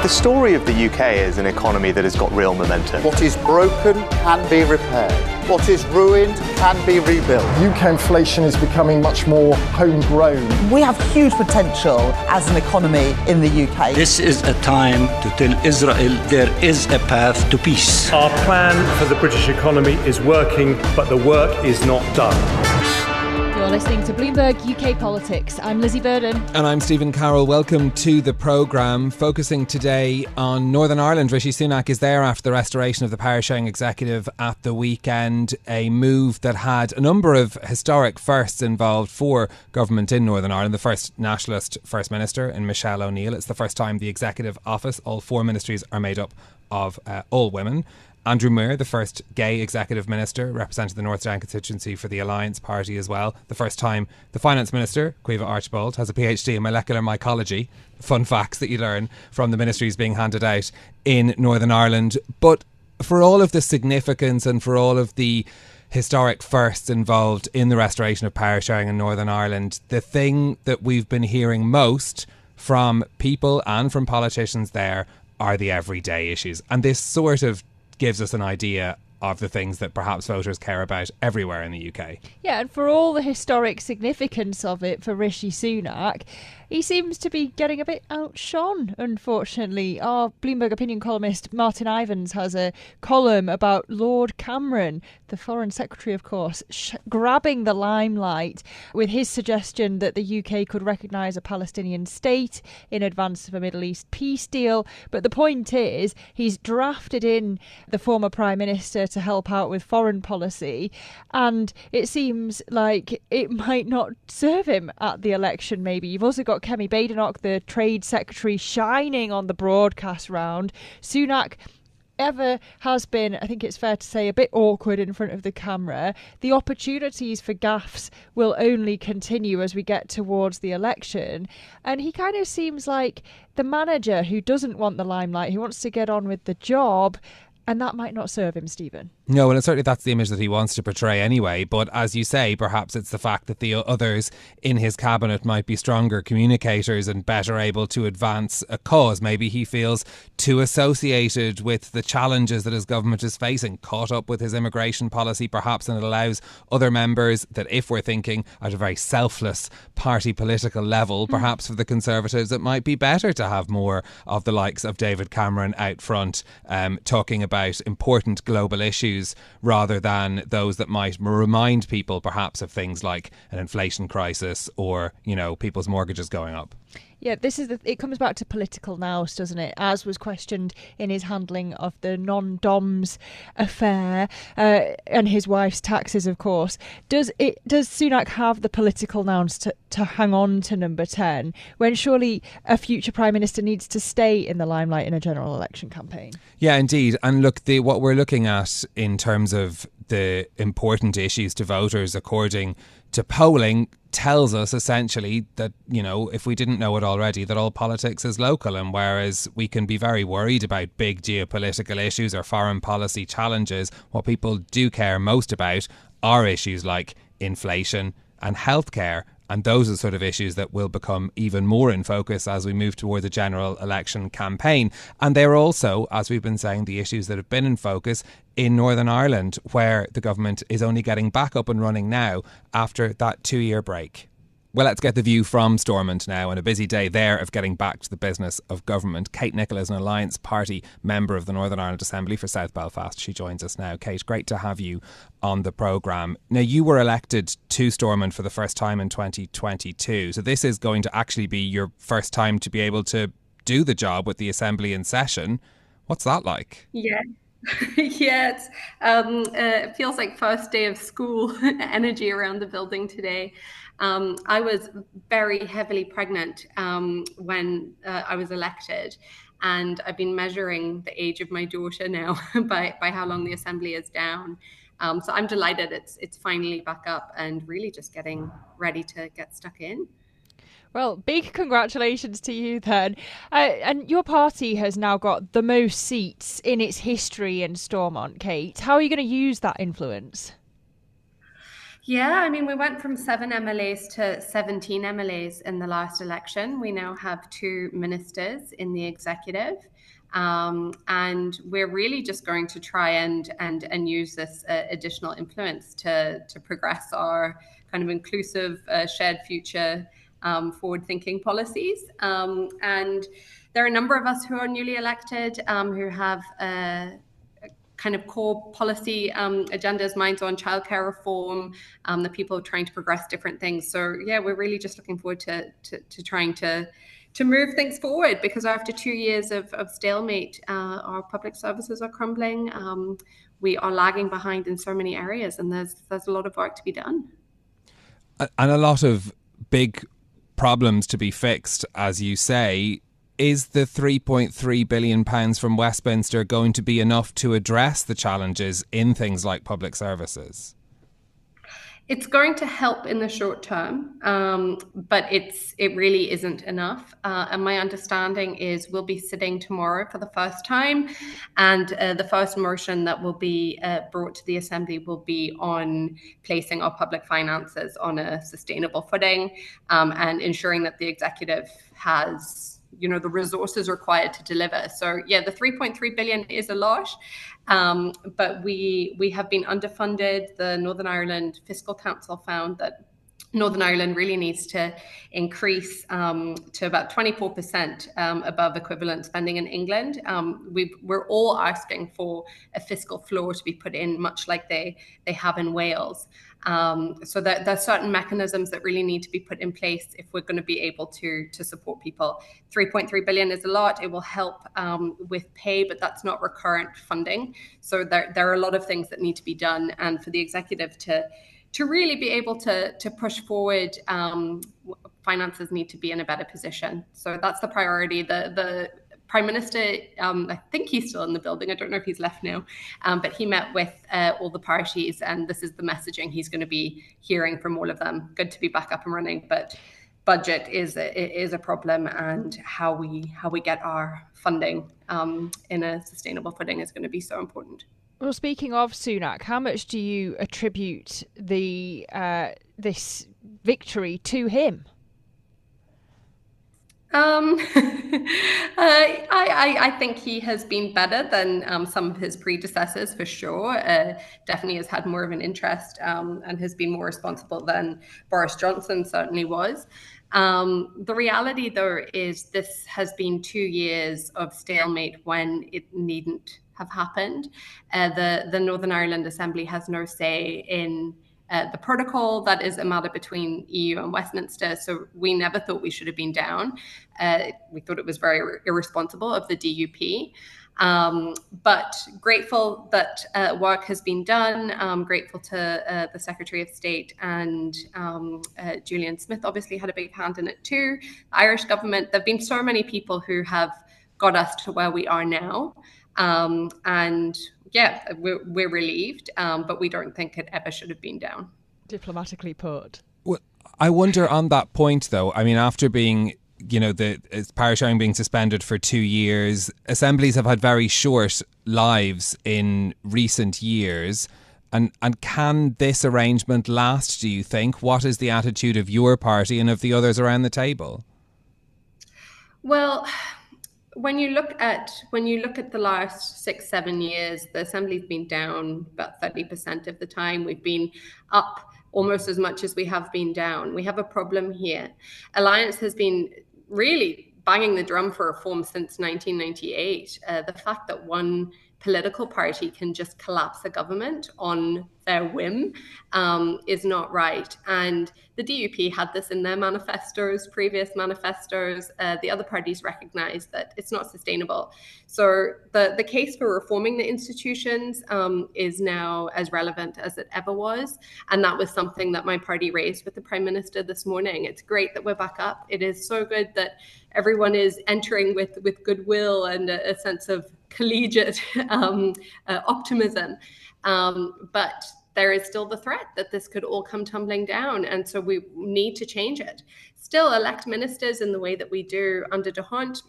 The story of the UK is an economy that has got real momentum. What is broken can be repaired. What is ruined can be rebuilt. UK inflation is becoming much more homegrown. We have huge potential as an economy in the UK. This is a time to tell Israel there is a path to peace. Our plan for the British economy is working, but the work is not done. You're listening to Bloomberg UK Politics. I'm Lizzy Burden. And I'm Stephen Carroll. Welcome to the programme. Focusing today on Northern Ireland. Rishi Sunak is there after the restoration of the power sharing executive at the weekend. A move that had a number of historic firsts involved for government in Northern Ireland. The first nationalist First Minister in Michelle O'Neill. It's the first time the executive office, all four ministries, are made up of all women. Andrew Muir, the first gay executive minister, represented the North Down constituency for the Alliance Party as well. The first time the finance minister, Caoimhe Archibald, has a PhD in molecular mycology. Fun facts that you learn from the ministries being handed out in Northern Ireland. But for all of the significance and for all of the historic firsts involved in the restoration of power sharing in Northern Ireland, the thing that we've been hearing most from people and from politicians there are the everyday issues. And this sort of gives us an idea of the things that perhaps voters care about everywhere in the UK. Yeah, and for all the historic significance of it for Rishi Sunak, he seems to be getting a bit outshone, unfortunately. Our Bloomberg opinion columnist Martin Ivans has a column about Lord Cameron, the Foreign Secretary, of course, grabbing the limelight with his suggestion that the UK could recognise a Palestinian state in advance of a Middle East peace deal. But the point is, he's drafted in the former Prime Minister to help out with foreign policy, and it seems like it might not serve him at the election, maybe. You've also got Kemi Badenoch, the Trade Secretary, shining on the broadcast round. Sunak ever has been, I think it's fair to say, a bit awkward in front of the camera. The opportunities for gaffes will only continue as we get towards the election. And he kind of seems like the manager who doesn't want the limelight, who wants to get on with the job. And that might not serve him, Stephen. No, and certainly that's the image that he wants to portray anyway. But as you say, perhaps it's the fact that the others in his cabinet might be stronger communicators and better able to advance a cause. Maybe he feels too associated with the challenges that his government is facing, caught up with his immigration policy perhaps, and it allows other members that, if we're thinking at a very selfless party political level, perhaps for the Conservatives it might be better to have more of the likes of David Cameron out front talking about important global issues rather than those that might remind people perhaps of things like an inflation crisis or, you know, people's mortgages going up. Yeah, it comes back to political nous, doesn't it? As was questioned in his handling of the non-DOMS affair and his wife's taxes, of course. Does Sunak have the political nous to hang on to number 10 when surely a future Prime Minister needs to stay in the limelight in a general election campaign? Yeah, indeed. And look, what we're looking at in terms of the important issues to voters, according to polling, tells us essentially that, you know, if we didn't know it already, that all politics is local. And whereas we can be very worried about big geopolitical issues or foreign policy challenges, what people do care most about are issues like inflation and healthcare. And those are the sort of issues that will become even more in focus as we move toward the general election campaign. And they're also, as we've been saying, the issues that have been in focus in Northern Ireland, where the government is only getting back up and running now after that 2-year break. Well, let's get the view from Stormont now, and a busy day there of getting back to the business of government. Kate Nicholl is an Alliance Party member of the Northern Ireland Assembly for South Belfast. She joins us now. Kate, great to have you on the programme. Now, you were elected to Stormont for the first time in 2022, so this is going to actually be your first time to be able to do the job with the Assembly in session. What's that like? Yeah. Yeah, it feels like first day of school energy around the building today. I was very heavily pregnant when I was elected, and I've been measuring the age of my daughter now by how long the Assembly is down. So I'm delighted it's finally back up and really just getting ready to get stuck in. Well, big congratulations to you then. And your party has now got the most seats in its history in Stormont, Kate. How are you going to use that influence? Yeah, I mean, we went from 7 MLAs to 17 MLAs in the last election. We now have 2 ministers in the executive. And we're really just going to try and use this additional influence to progress our kind of inclusive, shared future, forward-thinking policies. And there are a number of us who are newly elected who have kind of core policy agendas. Mine's on childcare reform, the people trying to progress different things. So yeah, we're really just looking forward to trying to move things forward, because after 2 years of stalemate, our public services are crumbling. We are lagging behind in so many areas, and there's a lot of work to be done. And a lot of big problems to be fixed, as you say. Is the £3.3 billion from Westminster going to be enough to address the challenges in things like public services? It's going to help in the short term, but it really isn't enough. And my understanding is we'll be sitting tomorrow for the first time, and the first motion that will be brought to the Assembly will be on placing our public finances on a sustainable footing, and ensuring that the executive has the resources required to deliver. So yeah, the 3.3 billion is a lot, but we have been underfunded. The Northern Ireland Fiscal Council found that Northern Ireland really needs to increase to about 24% above equivalent spending in England. We're all asking for a fiscal floor to be put in, much like they have in Wales. So there's certain mechanisms that really need to be put in place if we're going to be able to support people. 3.3 billion is a lot. It will help with pay, but that's not recurrent funding. So there are a lot of things that need to be done, and for the executive to really be able to push forward, finances need to be in a better position. So that's the priority. The Prime Minister, I think he's still in the building. I don't know if he's left now, but he met with all the parties, and this is the messaging he's going to be hearing from all of them. Good to be back up and running, but budget is a problem, and how we get our funding in a sustainable footing is going to be so important. Well, speaking of Sunak, how much do you attribute this victory to him? I think he has been better than some of his predecessors, for sure. Definitely has had more of an interest and has been more responsible than Boris Johnson certainly was. The reality, though, is this has been 2 years of stalemate when it needn't have happened. The Northern Ireland Assembly has no say in the protocol. That is a matter between EU and Westminster. So we never thought we should have been down. We thought it was very irresponsible of the DUP. But grateful that work has been done. Grateful to the Secretary of State, and Julian Smith obviously had a big hand in it too. The Irish government, there have been so many people who have got us to where we are now. And yeah, we're relieved, but we don't think it ever should have been down. Diplomatically put. Well, I wonder on that point, though. I mean, after being, the power sharing being suspended for 2 years, assemblies have had very short lives in recent years. And can this arrangement last, do you think? What is the attitude of your party and of the others around the table? Well, when you look at the last 6-7 years, the Assembly's been down about 30% of the time. We've been up almost as much as we have been down. We have a problem here. Alliance has been really banging the drum for reform since 1998. The fact that one political party can just collapse a government on their whim is not right. And the DUP had this in their manifestos, previous manifestos. The other parties recognise that it's not sustainable. So the case for reforming the institutions is now as relevant as it ever was. And that was something that my party raised with the Prime Minister this morning. It's great that we're back up. It is so good that everyone is entering with goodwill and a sense of collegiate optimism. But there is still the threat that this could all come tumbling down. And so we need to change it. Still elect ministers in the way that we do under de Hont,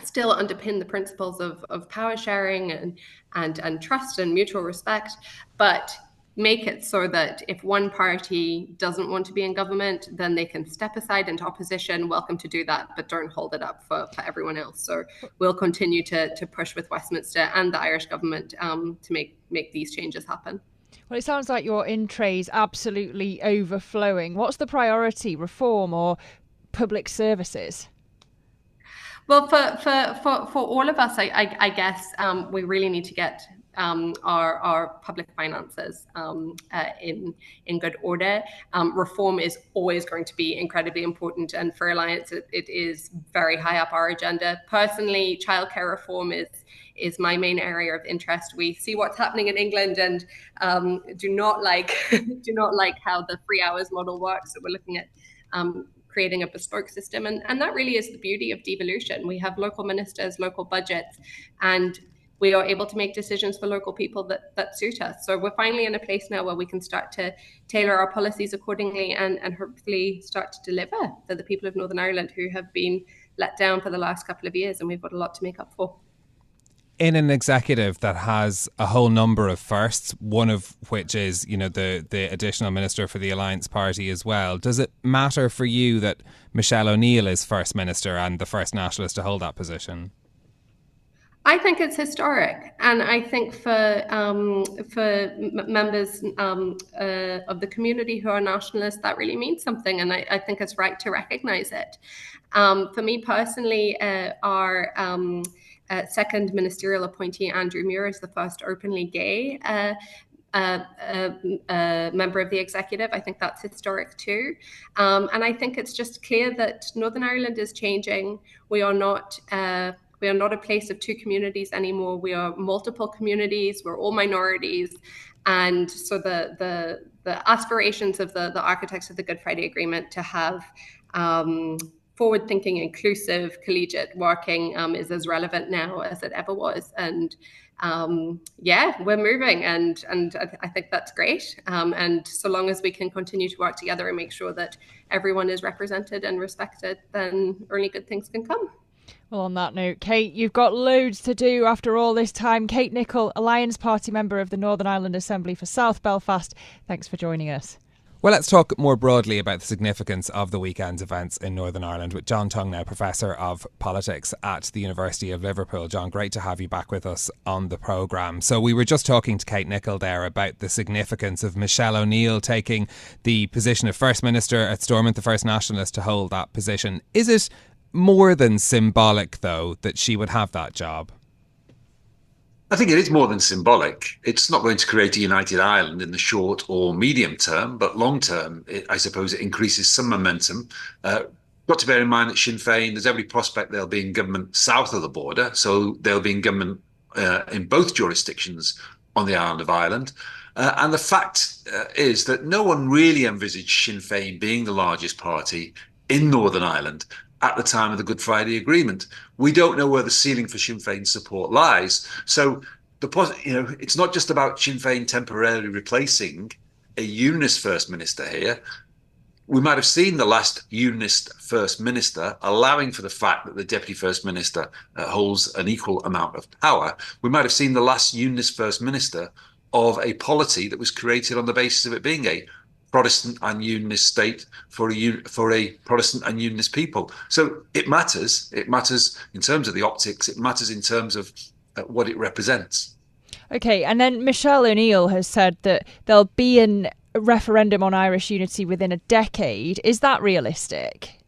still underpin the principles of power sharing and trust and mutual respect. But make it so that if one party doesn't want to be in government, then they can step aside into opposition. Welcome to do that, but don't hold it up for everyone else. So we'll continue to push with Westminster and the Irish government to make these changes happen. Well, it sounds like your in tray's absolutely overflowing. What's the priority, reform or public services? Well, for all of us, I guess we really need to get our public finances in good order. Reform is always going to be incredibly important, and for Alliance, it is very high up our agenda. Personally, childcare reform is my main area of interest. We see what's happening in England and do not like how the 3 hours model works. So we're looking at creating a bespoke system, and that really is the beauty of devolution. We have local ministers, local budgets, and we are able to make decisions for local people that suit us. So we're finally in a place now where we can start to tailor our policies accordingly and hopefully start to deliver for the people of Northern Ireland who have been let down for the last couple of years, and we've got a lot to make up for. In an executive that has a whole number of firsts, one of which is, the additional minister for the Alliance Party as well, does it matter for you that Michelle O'Neill is First Minister and the first nationalist to hold that position? I think it's historic, and I think for members of the community who are nationalists, that really means something, and I think it's right to recognise it. For me personally, our second ministerial appointee, Andrew Muir, is the first openly gay member of the executive. I think that's historic too. And I think it's just clear that Northern Ireland is changing. We are not a place of two communities anymore. We are multiple communities. We're all minorities. And so the aspirations of the architects of the Good Friday Agreement to have forward-thinking, inclusive, collegiate working is as relevant now as it ever was. And we're moving, and I think that's great. And so long as we can continue to work together and make sure that everyone is represented and respected, then only good things can come. Well, on that note, Kate, you've got loads to do after all this time. Kate Nicholl, Alliance Party member of the Northern Ireland Assembly for South Belfast. Thanks for joining us. Well, let's talk more broadly about the significance of the weekend's events in Northern Ireland with Jon Tonge, now Professor of Politics at the University of Liverpool. Jon, great to have you back with us on the programme. So we were just talking to Kate Nicholl there about the significance of Michelle O'Neill taking the position of First Minister at Stormont, the first nationalist to hold that position. Is it more than symbolic, though, that she would have that job? I think it is more than symbolic. It's not going to create a united Ireland in the short or medium term, but long term, I suppose it increases some momentum. Got to bear in mind that Sinn Féin, there's every prospect they'll be in government south of the border, so they'll be in government in both jurisdictions on the island of Ireland. And the fact is that no one really envisaged Sinn Féin being the largest party in Northern Ireland at the time of the Good Friday Agreement. We don't know where the ceiling for Sinn Féin's support lies. So it's not just about Sinn Féin temporarily replacing a Unionist First Minister here. We might have seen the last Unionist First Minister allowing for the fact that the Deputy First Minister holds an equal amount of power. We might have seen the last Unionist First Minister of a polity that was created on the basis of it being a Protestant and Unionist state for a Protestant and Unionist people. So it matters. It matters in terms of the optics. It matters in terms of what it represents. OK, and then Michelle O'Neill has said that there'll be a referendum on Irish unity within a decade. Is that realistic?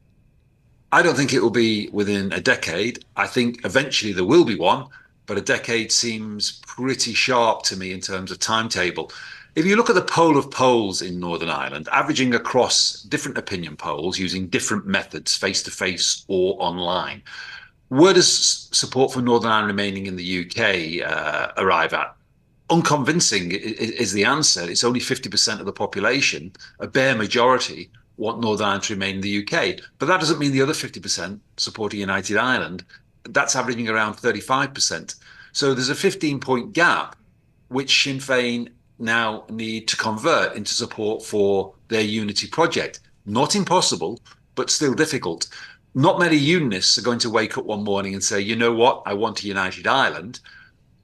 I don't think it will be within a decade. I think eventually there will be one, but a decade seems pretty sharp to me in terms of timetable. If you look at the poll of polls in Northern Ireland, averaging across different opinion polls using different methods, face-to-face or online, where does support for Northern Ireland remaining in the UK arrive at? Unconvincing is the answer. It's only 50% of the population, a bare majority, want Northern Ireland to remain in the UK. But that doesn't mean the other 50% support a united Ireland. That's averaging around 35%. So there's a 15-point gap, which Sinn Féin now need to convert into support for their unity project. Not impossible, but still difficult. Not many Unionists are going to wake up one morning and say, you know what, I want a united Ireland.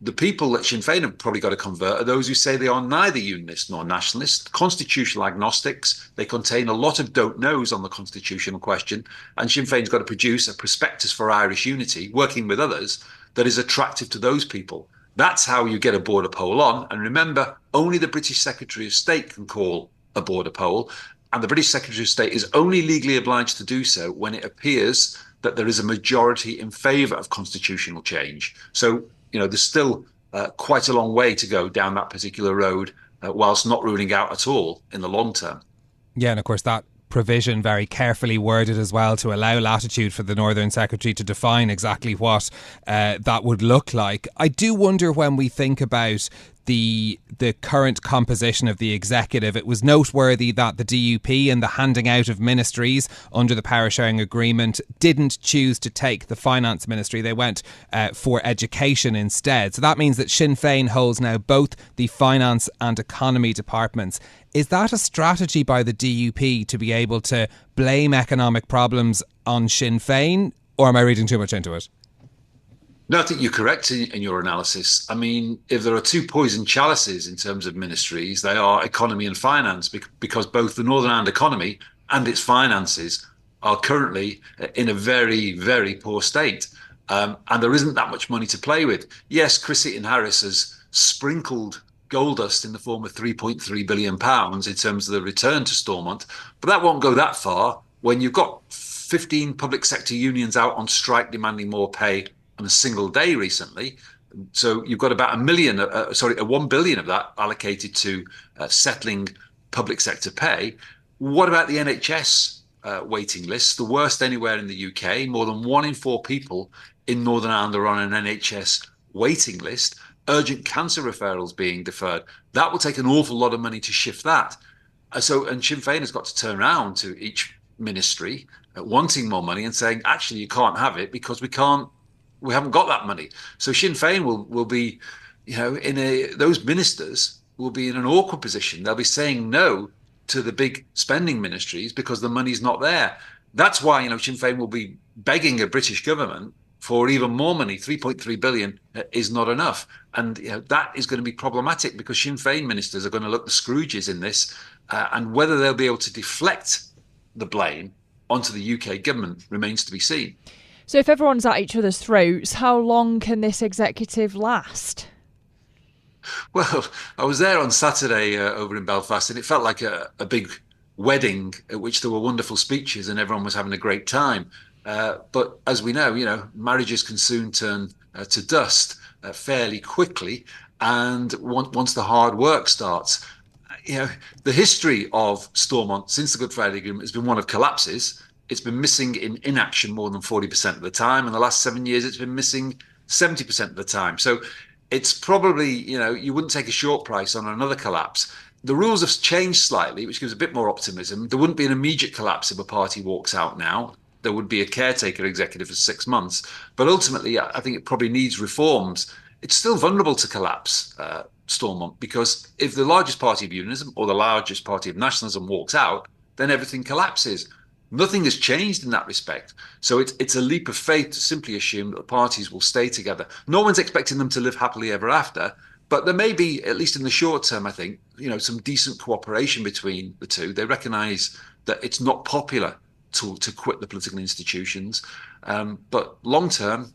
the people that Sinn Féin have probably got to convert are those who say they are neither unionist nor nationalist, constitutional agnostics. They contain a lot of don't knows on the constitutional question, and Sinn Féin's got to produce a prospectus for Irish unity, working with others, that is attractive to those people. That's how you get a border poll on. And remember, only the British Secretary of State can call a border poll, and the British Secretary of State is only legally obliged to do so when it appears that there is a majority in favour of constitutional change. So, there's still quite a long way to go down that particular road, whilst not ruling out at all in the long term. Yeah, and of course that provision very carefully worded as well to allow latitude for the Northern Secretary to define exactly what that would look like. I do wonder, when we think about the current composition of the executive, it was noteworthy that the DUP, in the handing out of ministries under the power sharing agreement, didn't choose to take the finance ministry. They went for education instead. So that means that Sinn Féin holds now both the finance and economy departments. Is that a strategy by the DUP to be able to blame economic problems on Sinn Féin, or am I reading too much into it? No, I think you're correct in your analysis. I mean, if there are two poison chalices in terms of ministries, they are economy and finance, because both the Northern Ireland economy and its finances are currently in a very, very poor state. And there isn't that much money to play with. Yes, Chris Heaton-Harris has sprinkled gold dust in the form of £3.3 billion in terms of the return to Stormont, but that won't go that far when you've got 15 public sector unions out on strike demanding more pay on a single day recently. So you've got about 1 billion of that allocated to settling public sector pay. What about the NHS waiting list? The worst anywhere in the UK. More than 1 in 4 people in Northern Ireland are on an NHS waiting list. Urgent cancer referrals being deferred. That will take an awful lot of money to shift that. And Sinn Féin has got to turn around to each ministry wanting more money and saying, actually, you can't have it because we haven't got that money. So Sinn Féin will be, those ministers will be in an awkward position. They'll be saying no to the big spending ministries because the money's not there. That's why, Sinn Féin will be begging a British government for even more money. 3.3 billion is not enough. And that is going to be problematic because Sinn Féin ministers are going to look the Scrooges in this. And whether they'll be able to deflect the blame onto the UK government remains to be seen. So if everyone's at each other's throats, how long can this executive last? Well, I was there on Saturday over in Belfast, and it felt like a big wedding at which there were wonderful speeches and everyone was having a great time. But as we know, marriages can soon turn to dust fairly quickly. And once the hard work starts, the history of Stormont since the Good Friday Agreement has been one of collapses. It's been missing in inaction more than 40% of the time. In the last 7 years, it's been missing 70% of the time. So it's probably, you wouldn't take a short price on another collapse. The rules have changed slightly, which gives a bit more optimism. There wouldn't be an immediate collapse if a party walks out now. There would be a caretaker executive for 6 months. But ultimately, I think it probably needs reforms. It's still vulnerable to collapse, Stormont, because if the largest party of unionism or the largest party of nationalism walks out, then everything collapses. Nothing has changed in that respect. So it's a leap of faith to simply assume that the parties will stay together. No one's expecting them to live happily ever after, but there may be, at least in the short term, I think, some decent cooperation between the two. They recognise that it's not popular to quit the political institutions. But long term,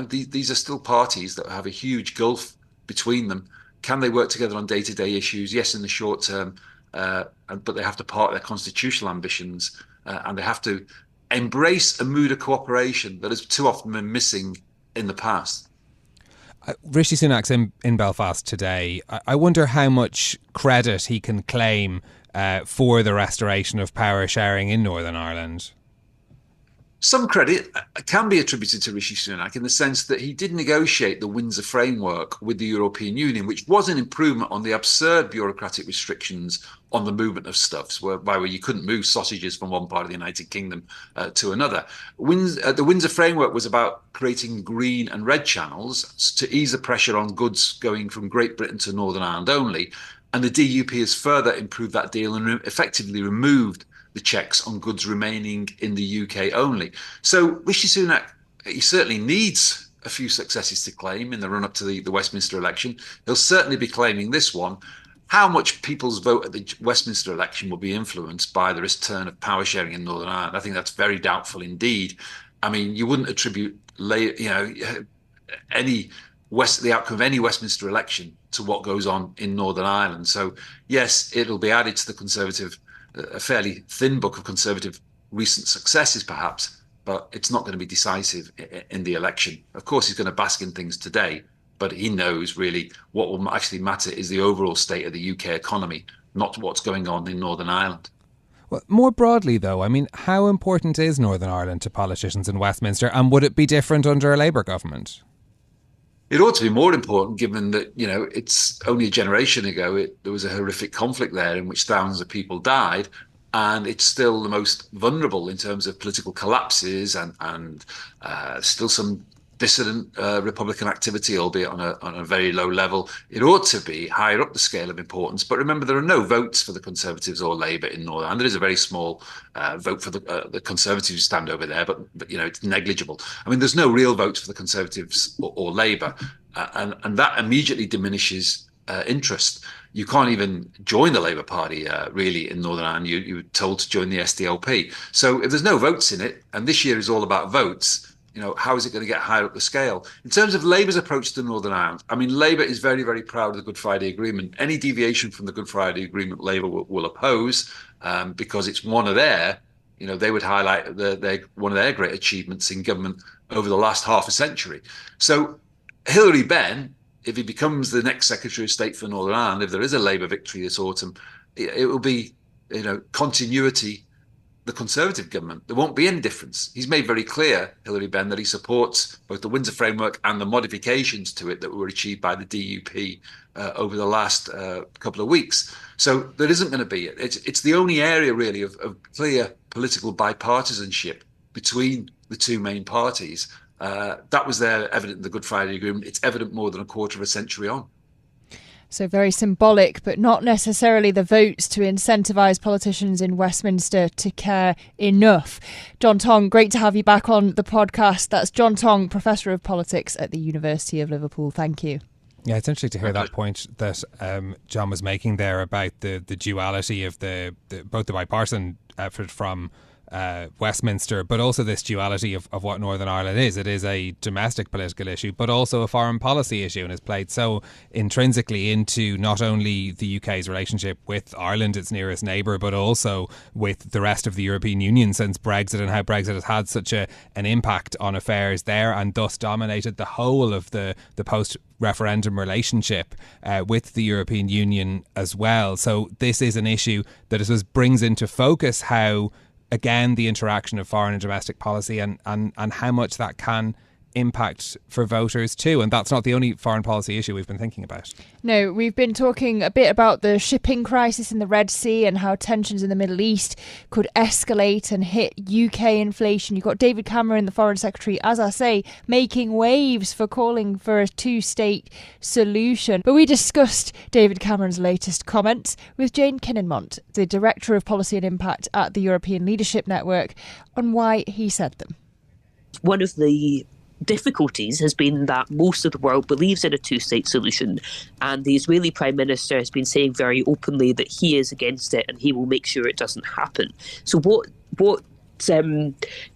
these are still parties that have a huge gulf between them. Can they work together on day-to-day issues? Yes, in the short term, but they have to part their constitutional ambitions. And they have to embrace a mood of cooperation that has too often been missing in the past. Rishi Sunak's in Belfast today. I wonder how much credit he can claim for the restoration of power sharing in Northern Ireland. Some credit can be attributed to Rishi Sunak in the sense that he did negotiate the Windsor Framework with the European Union, which was an improvement on the absurd bureaucratic restrictions on the movement of stuffs, whereby you couldn't move sausages from one part of the United Kingdom to another. The Windsor Framework was about creating green and red channels to ease the pressure on goods going from Great Britain to Northern Ireland only. And the DUP has further improved that deal and effectively removed the checks on goods remaining in the UK only. So Rishi Sunak, he certainly needs a few successes to claim in the run-up to the Westminster election. He'll certainly be claiming this one. How much people's vote at the Westminster election will be influenced by the return of power sharing in Northern Ireland, I think that's very doubtful indeed. I mean, you wouldn't attribute the outcome of any Westminster election to what goes on in Northern Ireland. So yes, it'll be added to the Conservative, a fairly thin book of Conservative recent successes perhaps, but it's not going to be decisive in the election. Of course, he's going to bask in things today, but he knows really what will actually matter is the overall state of the UK economy, not what's going on in Northern Ireland. Well, more broadly, though, I mean, how important is Northern Ireland to politicians in Westminster, and would it be different under a Labour government? It ought to be more important, given that, it's only a generation ago there was a horrific conflict there in which thousands of people died, and it's still the most vulnerable in terms of political collapses and still some dissident Republican activity, albeit on a very low level. It ought to be higher up the scale of importance. But remember, there are no votes for the Conservatives or Labour in Northern Ireland. There is a very small vote for the Conservatives who stand over there, but it's negligible. I mean, there's no real votes for the Conservatives or Labour, and that immediately diminishes interest. You can't even join the Labour Party really in Northern Ireland. You're told to join the SDLP. So if there's no votes in it, and this year is all about votes, how is it going to get higher up the scale? In terms of Labour's approach to Northern Ireland, I mean, Labour is very, very proud of the Good Friday Agreement. Any deviation from the Good Friday Agreement, Labour will oppose because it's one of they would highlight one of their great achievements in government over the last half a century. So Hilary Benn, if he becomes the next Secretary of State for Northern Ireland, if there is a Labour victory this autumn, it will be, continuity the Conservative government. There won't be any difference. He's made very clear, Hilary Benn, that he supports both the Windsor Framework and the modifications to it that were achieved by the DUP over the last couple of weeks. So there isn't going to be it. It's the only area really of clear political bipartisanship between the two main parties. That was there evident in the Good Friday Agreement. It's evident more than a quarter of a century on. So very symbolic, but not necessarily the votes to incentivise politicians in Westminster to care enough. Jon Tonge, great to have you back on the podcast. That's Jon Tonge, Professor of Politics at the University of Liverpool. Thank you. Yeah, it's interesting to hear that point that Jon was making there about the duality of both the bipartisan effort from Westminster, but also this duality of what Northern Ireland is. It is a domestic political issue, but also a foreign policy issue, and is played so intrinsically into not only the UK's relationship with Ireland, its nearest neighbour, but also with the rest of the European Union since Brexit, and how Brexit has had such an impact on affairs there, and thus dominated the whole of the post-referendum relationship with the European Union as well. So this is an issue that brings into focus how, again, the interaction of foreign and domestic policy and how much that can impact for voters too. And that's not the only foreign policy issue we've been thinking about. No, we've been talking a bit about the shipping crisis in the Red Sea and how tensions in the Middle East could escalate and hit UK inflation. You've got David Cameron, the Foreign Secretary, as I say, making waves for calling for a two-state solution. But we discussed David Cameron's latest comments with Jane Kininmont, the Director of Policy and Impact at the European Leadership Network, on why he said them. One of the difficulties has been that most of the world believes in a two-state solution, and the Israeli Prime Minister has been saying very openly that he is against it and he will make sure it doesn't happen. So what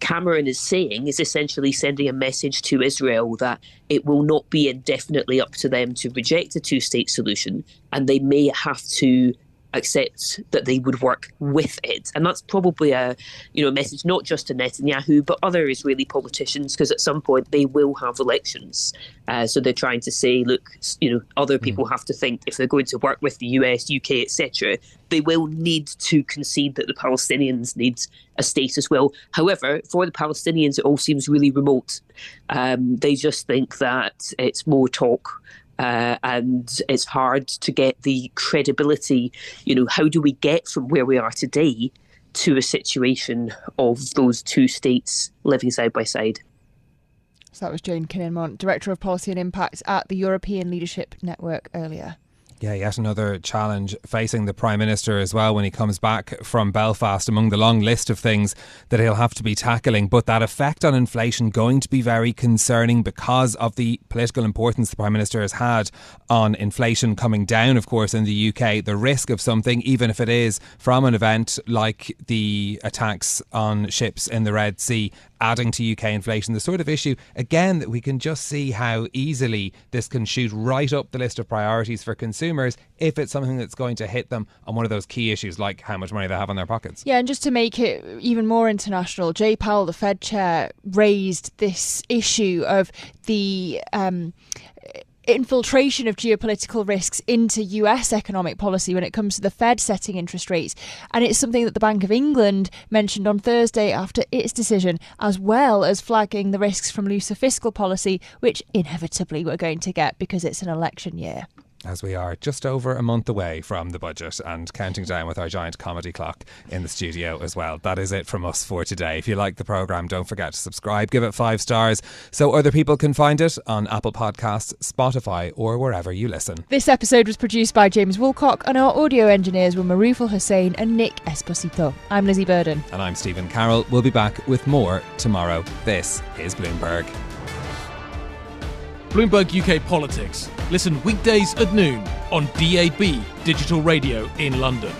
Cameron is saying is essentially sending a message to Israel that it will not be indefinitely up to them to reject a two-state solution, and they may have to accept that they would work with it. And that's probably a message not just to Netanyahu, but other Israeli politicians, because at some point they will have elections. So they're trying to say, look, other people have to think if they're going to work with the US, UK, etc., they will need to concede that the Palestinians need a state as well. However, for the Palestinians, it all seems really remote. They just think that it's more talk. And it's hard to get the credibility. How do we get from where we are today to a situation of those two states living side by side? So that was Jane Kininmont, Director of Policy and Impact at the European Leadership Network earlier. Yeah, yet another challenge facing the Prime Minister as well when he comes back from Belfast, among the long list of things that he'll have to be tackling. But that effect on inflation going to be very concerning because of the political importance the Prime Minister has had on inflation coming down, of course, in the UK. The risk of something, even if it is from an event like the attacks on ships in the Red Sea, adding to UK inflation, the sort of issue, again, that we can just see how easily this can shoot right up the list of priorities for consumers if it's something that's going to hit them on one of those key issues like how much money they have in their pockets. Yeah, and just to make it even more international, Jay Powell, the Fed chair, raised this issue of the infiltration of geopolitical risks into US economic policy when it comes to the Fed setting interest rates. And it's something that the Bank of England mentioned on Thursday after its decision, as well as flagging the risks from looser fiscal policy, which inevitably we're going to get because it's an election year. As we are just over a month away from the budget and counting down with our giant comedy clock in the studio as well. That is it from us for today. If you like the programme, don't forget to subscribe, give it 5 stars so other people can find it on Apple Podcasts, Spotify or wherever you listen. This episode was produced by James Woolcock and our audio engineers were Maruf Hussain and Nick Esposito. I'm Lizzy Burden. And I'm Stephen Carroll. We'll be back with more tomorrow. This is Bloomberg. Bloomberg UK Politics. Listen weekdays at noon on DAB Digital Radio in London.